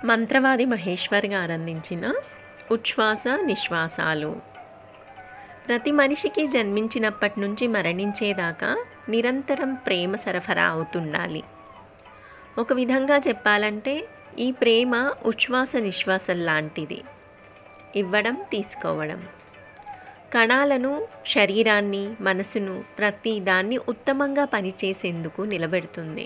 మంత్రవాది మహేశ్వర్ గారు అందించిన ఉచ్ఛ్వాస నిశ్వాసాలు. ప్రతి మనిషికి జన్మించినప్పటి నుంచి మరణించేదాకా నిరంతరం ప్రేమ సరఫరా అవుతుండాలి. ఒక విధంగా చెప్పాలంటే ఈ ప్రేమ ఉచ్ఛ్వాస నిశ్వాసం లాంటిది. ఇవ్వడం, తీసుకోవడం. కణాలను, శరీరాన్ని, మనసును, ప్రతి దాన్ని ఉత్తమంగా పనిచేసేందుకు నిలబెడుతుంది.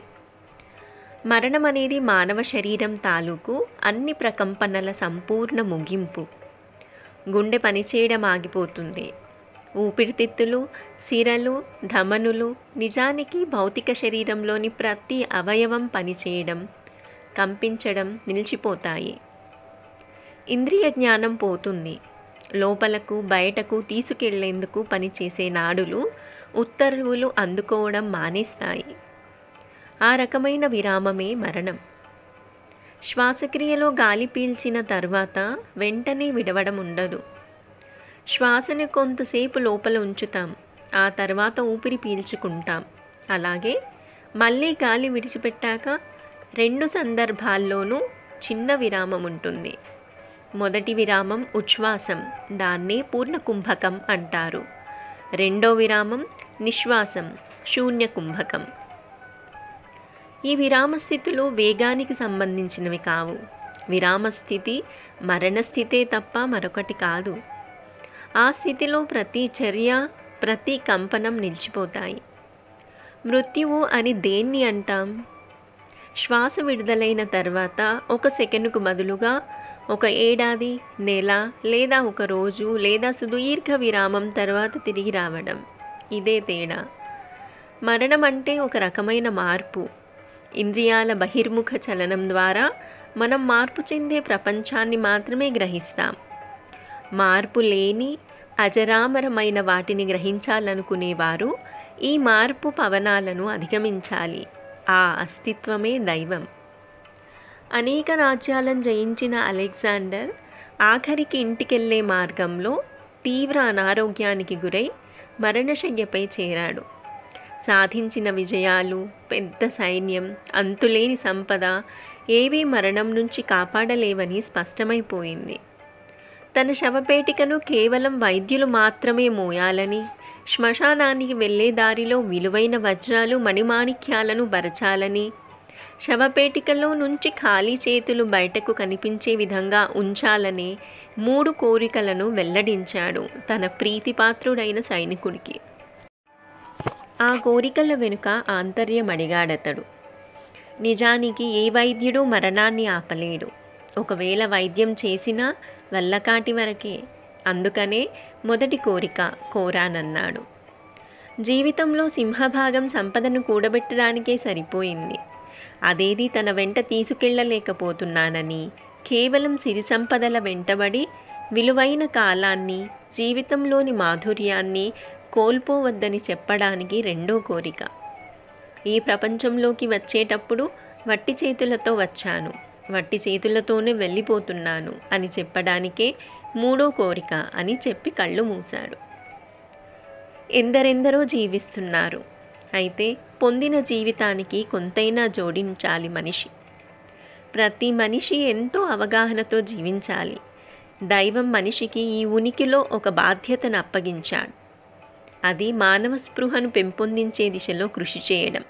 మరణం అనేది మానవ శరీరం తాలూకు అన్ని ప్రకంపనల సంపూర్ణ ముగింపు. గుండె పనిచేయడం ఆగిపోతుంది. ఊపిరితిత్తులు, సిరలు, ధమనులు, నిజానికి భౌతిక శరీరంలోని ప్రతి అవయవం పనిచేయడం, కంపించడం నిలిచిపోతాయి. ఇంద్రియ జ్ఞానం పోతుంది. లోపలకు, బయటకు తీసుకెళ్లేందుకు పనిచేసే నాడులు ఉత్తర్వులు అందుకోవడం మానేస్తాయి. ఆ రకమైన విరామమే మరణం. శ్వాసక్రియలో గాలి పీల్చిన తర్వాత వెంటనే విడవడం ఉండదు. శ్వాసను కొంతసేపు లోపల ఉంచుతాం, ఆ తర్వాత ఊపిరి పీల్చుకుంటాం. అలాగే మళ్ళీ గాలి విడిచిపెట్టాక 2 సందర్భాల్లోనూ చిన్న విరామం ఉంటుంది. మొదటి విరామం ఉచ్ఛ్వాసం, దాన్నే పూర్ణ కుంభకం అంటారు. రెండో విరామం నిశ్వాసం, శూన్య కుంభకం. ఈ విరామస్థితులు వేగానికి సంబంధించినవి కావు. విరామస్థితి మరణస్థితే తప్ప మరొకటి కాదు. ఆ స్థితిలో ప్రతి చర్య, ప్రతి కంపనం నిలిచిపోతాయి. మృత్యువు అని దేన్ని అంటాం? శ్వాస విడుదలైన తర్వాత 1 సెకనుకు బదులుగా 1 ఏడాది, నెల లేదా 1 రోజు లేదా సుదీర్ఘ విరామం తర్వాత తిరిగి రావడం. ఇదే తేడా. మరణం అంటే ఒక రకమైన మార్పు. ఇంద్రియాల బహిర్ముఖ చలనం ద్వారా మనం మార్పు చెందే ప్రపంచాన్ని మాత్రమే గ్రహిస్తాం. మార్పు లేని అజరామరమైన వాటిని గ్రహించాలనుకునేవారు ఈ మార్పు పవనాలను అధిగమించాలి. ఆ అస్తిత్వమే దైవం. అనేక రాజ్యాలను జయించిన అలెగ్జాండర్ ఆఖరికి ఇంటికెళ్లే మార్గంలో తీవ్ర అనారోగ్యానికి గురై మరణశయ్యపై చేరాడు. సాధించిన విజయాలు, పెద్ద సైన్యం, అంతులేని సంపద ఏవీ మరణం నుంచి కాపాడలేవని స్పష్టమైపోయింది. తన శవపేటికను కేవలం వైద్యులు మాత్రమే మోయాలని, శ్మశానానికి వెళ్లే దారిలో విలువైన వజ్రాలు, మణిమాణిక్యాలను బరచాలని, శవపేటికలో నుంచి ఖాళీ చేతులు బయటకు కనిపించే విధంగా ఉంచాలనే 3 కోరికలను వెల్లడించాడు తన ప్రీతిపాత్రుడైన సైనికుడికి. ఆ కోరికల వెనుక ఆంతర్యం అడిగాడతడు. నిజానికి ఏ వైద్యుడు మరణాన్ని ఆపలేడు. ఒకవేళ వైద్యం చేసినా వల్లకాటి వరకే. అందుకనే మొదటి కోరిక కోరానన్నాడు. జీవితంలో సింహభాగం సంపదను కూడబెట్టడానికే సరిపోయింది. అదేది తన వెంట తీసుకెళ్లలేకపోతున్నానని, కేవలం సిరి సంపదల వెంటబడి విలువైన కాలాన్ని, జీవితంలోని మాధుర్యాన్ని కోల్పోవద్దని చెప్పడానికి రెండో కోరిక. ఈ ప్రపంచంలోకి వచ్చేటప్పుడు వట్టి చేతులతో వచ్చాను, వట్టి చేతులతోనే వెళ్ళిపోతున్నాను అని చెప్పడానికే 3వ కోరిక అని చెప్పి కళ్ళు మూశాడు. ఎందరెందరో జీవిస్తున్నారు. అయితే పొందిన జీవితానికి కొంతైనా జోడించాలి మనిషి. ప్రతి మనిషి ఎంతో అవగాహనతో జీవించాలి. దైవం మనిషికి ఈ ఉనికిలో ఒక బాధ్యతను అప్పగించాడు. అది మానవ స్పృహను పెంపొందించే దిశలో కృషి చేయడం.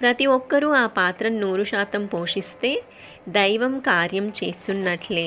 ప్రతి ఒక్కరూ ఆ పాత్రను 100% పోషిస్తే దైవం కార్యం చేస్తున్నట్లే.